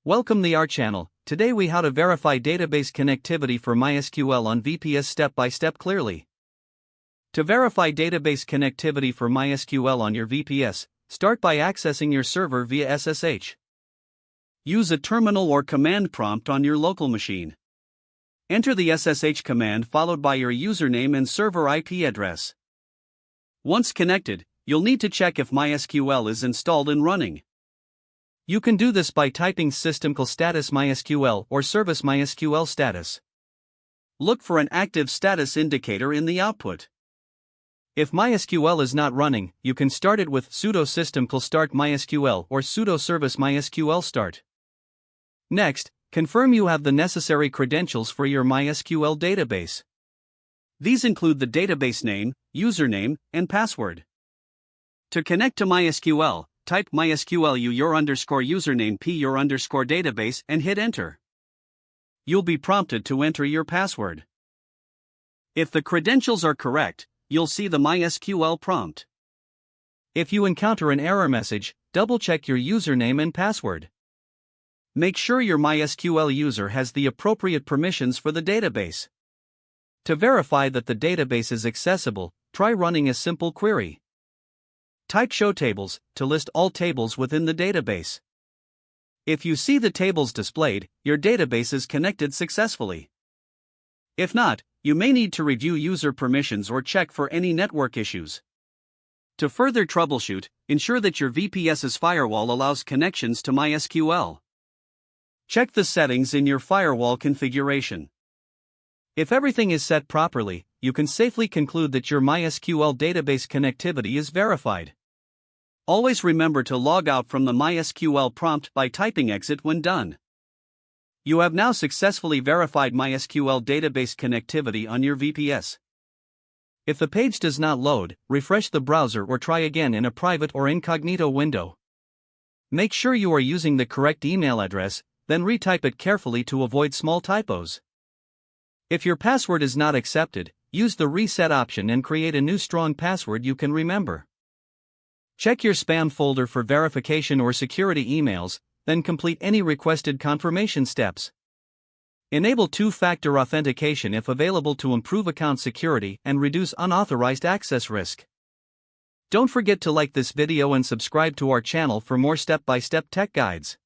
Welcome to our channel. Today we how to verify database connectivity for MySQL on VPS step by step clearly. To verify database connectivity for MySQL on your VPS, start by accessing your server via SSH. Use a terminal or command prompt on your local machine. Enter the SSH command followed by your username and server IP address. Once connected, you'll need to check if MySQL is installed and running. You can do this by typing systemcall status MySQL or service MySQL status. Look for an active status indicator in the output. If MySQL is not running, you can start it with sudo systemcall start MySQL or sudo service MySQL start. Next, confirm you have the necessary credentials for your MySQL database. These include the database name, username, and password. To connect to MySQL, type MySQL your underscore username p your underscore database and hit enter. You'll be prompted to enter your password. If the credentials are correct, you'll see the MySQL prompt. If you encounter an error message, double-check your username and password. Make sure your MySQL user has the appropriate permissions for the database. To verify that the database is accessible, try running a simple query. Type show tables to list all tables within the database. If you see the tables displayed, your database is connected successfully. If not, you may need to review user permissions or check for any network issues. To further troubleshoot, ensure that your VPS's firewall allows connections to MySQL. Check the settings in your firewall configuration. If everything is set properly, you can safely conclude that your MySQL database connectivity is verified. Always remember to log out from the MySQL prompt by typing exit when done. You have now successfully verified MySQL database connectivity on your VPS. If the page does not load, refresh the browser or try again in a private or incognito window. Make sure you are using the correct email address, then retype it carefully to avoid small typos. If your password is not accepted, use the reset option and create a new strong password you can remember. Check your spam folder for verification or security emails, then complete any requested confirmation steps. Enable two-factor authentication if available to improve account security and reduce unauthorized access risk. Don't forget to like this video and subscribe to our channel for more step-by-step tech guides.